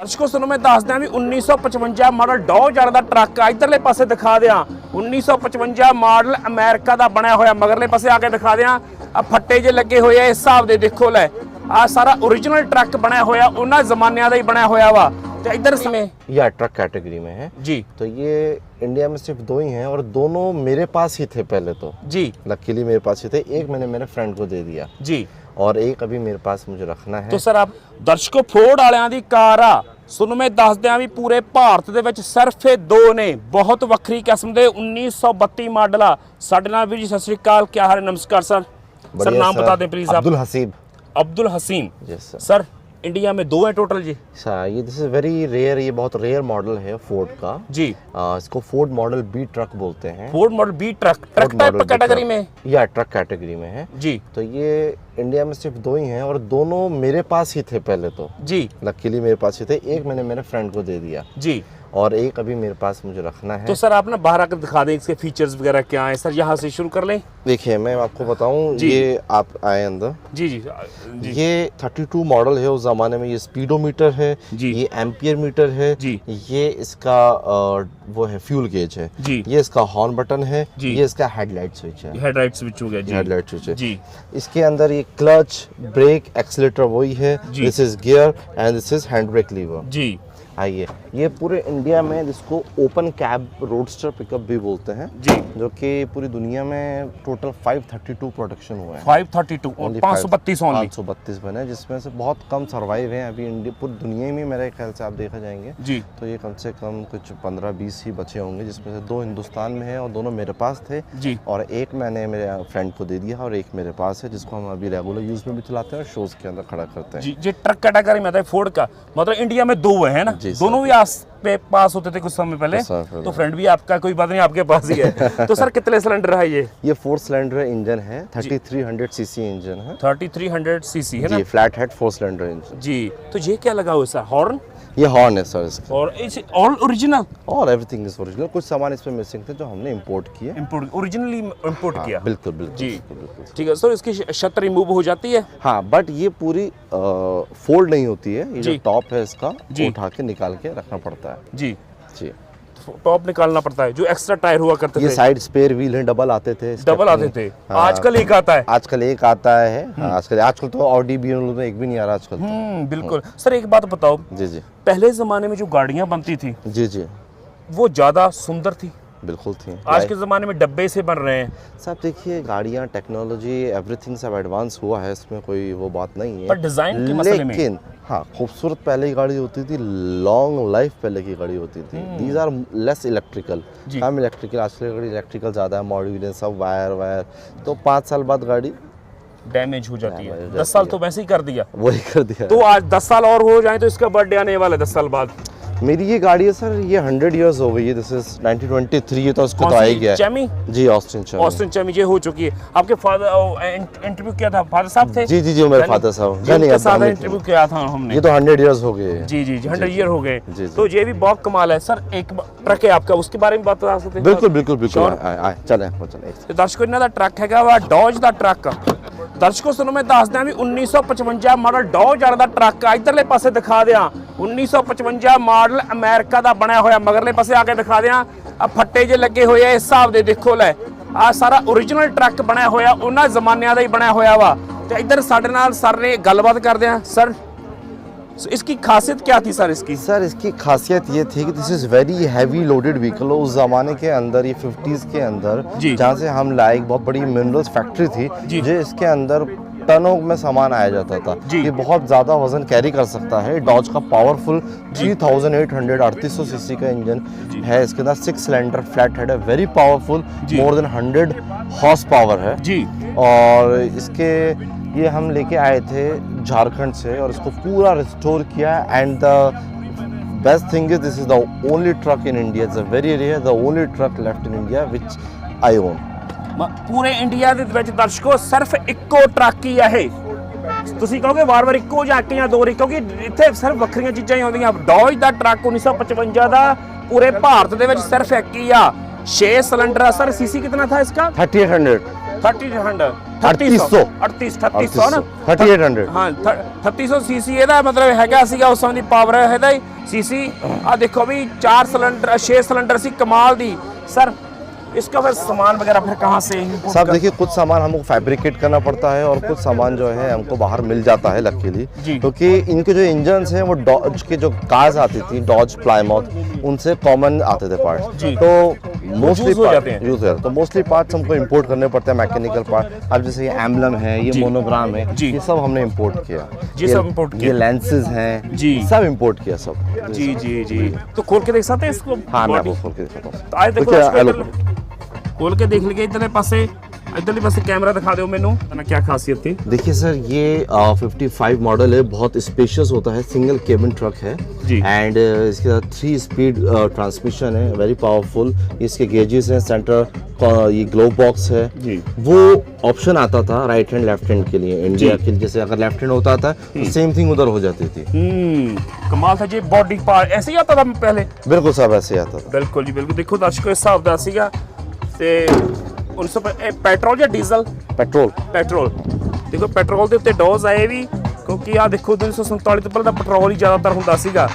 दर्शकों सुनो मैं दस दियां भी 1955 मॉडल डॉज वाला ट्रक आ इधरले पासे दिखा दियां 1955 मॉडल अमेरिका का बनया होया मगरले पासे आके दिखा दियां आ फट्टे जे लगे हुए इस हिसाब दे देखो लै आ सारा ओरिजिनल ट्रक बनया होया उन्हां ज़मानियां दा ही बनया होया वा तो इधर में या ट्रक कैटेगरी में है जी। तो ये इंडिया में सिर्फ दो ही हैं और दोनों मेरे पास ही थे पहले तो जी। लकीली मेरे पास ही थे। एक मैंने मेरे फ्रेंड को दे दिया जी और एक अभी मेरे पास मुझे रखना है। तो सर आप दर्शकों फोर्ड वालियां दी कार आ सुनो मैं दस दियां भी पूरे भारत दे विच सिर्फ ये दो ने बहुत वक्री किस्म दे 1932 मॉडल आ साडे नाल वीर जी सत श्री अकाल क्या हाल है नमस्कार सर। सर नाम बता दें प्लीज आप। Abdul Hasim yes sir India में दो हैं टोटल जी। ये दिस इज वेरी रेयर, ये बहुत रेयर मॉडल है फोर्ड का जी। इसको फोर्ड मॉडल बी ट्रक बोलते हैं। Ford model B truck type category में या ट्रक कैटेगरी में है जी। तो ये इंडिया में सिर्फ दो ही हैं और दोनों मेरे पास ही थे पहले तो जी। लकीली मेरे पास ही थे। एक मैंने मेरे फ्रेंड को दे दिया जी और एक अभी मेरे पास मुझे रखना है। तो सर आप ना बाहर आकर दिखा दें इसके फीचर्स वगैरह क्या हैं सर, यहाँ से शुरू कर लें। देखिए मैं आपको बताऊं, ये आप आए अंदर जी जी, जी। ये 32 मॉडल है उस जमाने में। ये स्पीडोमीटर है जी। ये एम्पियर मीटर है जी। ये इसका वो है फ्यूल गेज है जी। ये इसका हॉर्न बटन है जी। ये इसका हेडलाइट स्विच है। हेडलाइट स्विच हो गया जी। हेडलाइट स्विच है जी। इसके अंदर ये क्लच ब्रेक एक्सीलेटर वही है। This is gear and this is hand brake lever जी। आइए, ये पूरे इंडिया में जिसको ओपन कैब रोडस्टर पिकअप भी बोलते हैं जी, जो कि पूरी दुनिया में टोटल 532 प्रोडक्शन हुए हैं। 532 532 बने, जिसमें से बहुत कम सर्वाइव हैं अभी इंडिया पूरी दुनिया में। मेरे ख्याल से आप देखा जाएंगे जी तो ये कम से कम कुछ 15-20 ही बचे होंगे, जिसमें से 2 हिंदुस्तान में है और दोनों मेरे पास थे जी। और एक मैंने मेरे फ्रेंड को दे दिया और एक मेरे पास है, जिसको हम अभी रेगुलर यूज में भी चलाते हैं और शोज के अंदर खड़ा करते हैं जी। ट्रक कैटेगरी में आता है फोर्ड का, मतलब इंडिया में 2 है ना, दोनों भी आस पे पास होते थे कुछ समय पहले। तो फ्रेंड भी आपका कोई बात नहीं आपके पास ही है। तो सर कितने सिलेंडर है ये 4 सिलेंडर इंजन है। 3300 सीसी इंजन है। 3300 सीसी है ना जी, फ्लैट हेड 4 सिलेंडर इंजन जी। तो ये क्या लगा हुआ सर, हॉर्न? ये हॉर्न है सर इसका। और it's all original? All everything is original. कुछ सामान इसमें मिसिंग थे जो हमने इंपोर्ट किए। ओरिजिनली इंपोर्ट किया? बिल्कुल बिल्कुल जी ठीक है सर। इसकी छत रिमूव हो जाती है? हाँ, बट ये पूरी फोल्ड नहीं होती है। ये जो टॉप है इसका उठा के निकाल के रखना पड़ता है जी। जी टॉप निकालना पड़ता है। जो एक्स्ट्रा टायर हुआ करते थे, ये साइड स्पेयर व्हील है, डबल आते थे। आजकल एक आता है। आजकल एक आता है। आजकल तो ऑडी भी में एक भी नहीं आ रहा आजकल बिल्कुल सर। एक बात बताओ जी जी, पहले जमाने में जो गाड़ियां बनती थी जी जी वो ज्यादा सुंदर थी? बिल्कुल थी। आज के ज़माने में डब्बे से बन रहे हैं सब। देखिए गाड़ियाँ, टेक्नोलॉजी, एवरीथिंग सब एडवांस हुआ है, इसमें कोई वो बात नहीं है। पर डिज़ाइन के मसले में लेकिन हाँ, खूबसूरत पहले की गाड़ी होती थी, लॉन्ग लाइफ पहले की गाड़ी होती थी। दीज आर लेस इलेक्ट्रिकल, कम इलेक्ट्रिकल। आजकल गाड़ी इलेक्ट्रिकल ज़्यादा है, मॉड्यूलर सब, वायर तो 5 साल बाद गाड़ी डैमेज हो जाती है। 10 साल तो वैसे ही कर दिया, वही कर दिया। तो आज 10 साल और हो जाए तो इसका बर्थडे आने वाला है 10 साल बाद। मेरी ये गाड़ी है सर, ये 100 इयर्स हो गई है। दिस इज 1923 है तो उसको तो आ ही गया चैमी जी। ऑस्टिन चैमी ये हो चुकी है। आपके फादर इंटरव्यू किया था, फादर साहब थे? जी जी जी, मेरे फादर साहब उनके साथ इंटरव्यू किया था हमने। ये तो 100 इयर्स हो गए जी जी 100 ईयर हो गए। तो ये भी बहुत कमाल है सर। एक ट्रक है आपका, उसके बारे में बात बता सकते हैं? बिल्कुल बिल्कुल बिल्कुल, चले। दर्शकों इन्हां दा ट्रक हैगा वा डॉज दा ट्रक। दर्शकों सुनो मैं दस दियां भी 1955 मॉडल डॉज वाला ट्रक आ इधरले पासे दिखा दियां 1955 मॉडल अमेरिका का बनया होया मगरले पासे आके दिखा दियां आ फट्टे जे लगे हुए इस हिसाब दे देखो लै आ सारा ओरिजिनल ट्रक बनया होया उन्हां ज़मानियां दा ही बनया होया वा। ते इधर साडे नाल सर ने गलबात करदे हैं। सर इसकी खासियत क्या थी सर? इसकी खासियत ये थी कि this is very heavy loaded vehicle. उस जमाने के अंदर, ये 50s के अंदर, जहाँ से हम लाए, एक बहुत बड़ी मिनरल्स फैक्ट्री थी जो इसके अंदर टनों में सामान आया जाता था। ये बहुत ज़्यादा वजन कैरी कर सकता है। डॉज का पावरफुल 3800 सीसी का इंजन है। इसके अंदर 6 सिलेंडर फ्लैट हेड है, very powerful, more than 100 horse power है जी। और इसके ये हम लेके आए थे झारखंड से और इसको पूरा रिस्टोर किया। And the best thing is this is the only truck in India, it's a very rare, the only truck left in India which I own. पूरे इंडिया ਦੇ ਵਿੱਚ ਦਰਸ਼ਕੋ ਸਿਰਫ ਇੱਕੋ ਟਰੱਕ ਹੀ ਆ ਇਹ। ਤੁਸੀਂ ਕਹੋਗੇ ਵਾਰ-ਵਾਰ ਇੱਕੋ ਜਾਂ ਇੱਕ ਜਾਂ ਦੋ ਰੀ, ਕਿਉਂਕਿ ਇੱਥੇ ਸਿਰਫ ਵੱਖਰੀਆਂ ਚੀਜ਼ਾਂ ਹੀ ਆਉਂਦੀਆਂ। ਡੌਜ ਦਾ ਟਰੱਕ 1955 ਦਾ पूरे भारत ਦੇ ਵਿੱਚ ਸਿਰਫ ਇੱਕ ਹੀ ਆ। 6 सिलेंडर। सर सीसी कितना था इसका? 3800 3800 ना 3800 ਹਾਂ 3800 ਸੀਸੀ ਇਹਦਾ ਮਤਲਬ ਹੈਗਾ ਸੀਗਾ ਉਸ ਸਮੇਂ ਦੀ ਪਾਵਰ ਇਹਦਾ ਹੀ ਸੀਸੀ ਆ ਦੇਖੋ ਵੀ 4 सिलेंडर 6 सिलेंडर सी कमाल दी सर इसका फिर सामान वगैरह फिर कहाँ से साहब देखिए कुछ सामान हमको फैब्रिकेट करना पड़ता है और कुछ सामान जो है हमको बाहर मिल जाता है लकीली क्योंकि इनके जो इंजन्स हैं वो डॉज के जो कार्स आती थी डॉज प्लायमाउथ उनसे कॉमन आते थे पार्ट्स तो मोस्टली यूज हो जाते हैं तो मोस्टली पार्ट्स हमको इंपोर्ट करने पड़ते हैं मैकेनिकल पार्ट अब जैसे ये एम्बलम है ये मोनोग्राम है ये सब हमने इंपोर्ट किया ये लेंसेज हैं जी सब इंपोर्ट किया सब जी जी जी तो खोल के देख सकते हैं इसको हाँ मैं आपको खोल के दिखाता हूँ तो आए देखो खोल के देख लीजिए इधरले पासे कैमरा दिखा दो मेनू ना क्या खासियत थी देखिए सर ये 55 मॉडल है बहुत स्पेशियस होता है सिंगल केबिन ट्रक है जी एंड इसके 3 स्पीड ट्रांसमिशन है वेरी पावरफुल इसके गेजेस हैं सेंटर ये ग्लोव बॉक्स है जी वो ऑप्शन आता था राइट हैंड लेफ्ट हैंड के लिए इंडिया के जैसे अगर लेफ्ट हैंड होता था तो सेम थिंग उधर हो जाती थी कमाल था जी बॉडी पार्ट ऐसे ही आता था पहले बिल्कुल सब ऐसे ही आता था बिल्कुल जी बिल्कुल देखो दर्शकों इस हिसाब ਦਾ ਸੀਗਾ ਤੇ 1900 ਪੈਟਰੋਲ ਜਾਂ ਡੀਜ਼ਲ ਪੈਟਰੋਲ ਦੇਖੋ ਪੈਟਰੋਲ ਦੇ ਉੱਤੇ ਡੋਜ਼ ਆਏ ਵੀ ਕਿਉਂਕਿ ਆ ਦੇਖੋ 1947 ਤੋਂ ਪਹਿਲਾਂ ਤਾਂ ਪੈਟਰੋਲ ਹੀ ਜ਼ਿਆਦਾਤਰ ਹੁੰਦਾ ਸੀਗਾ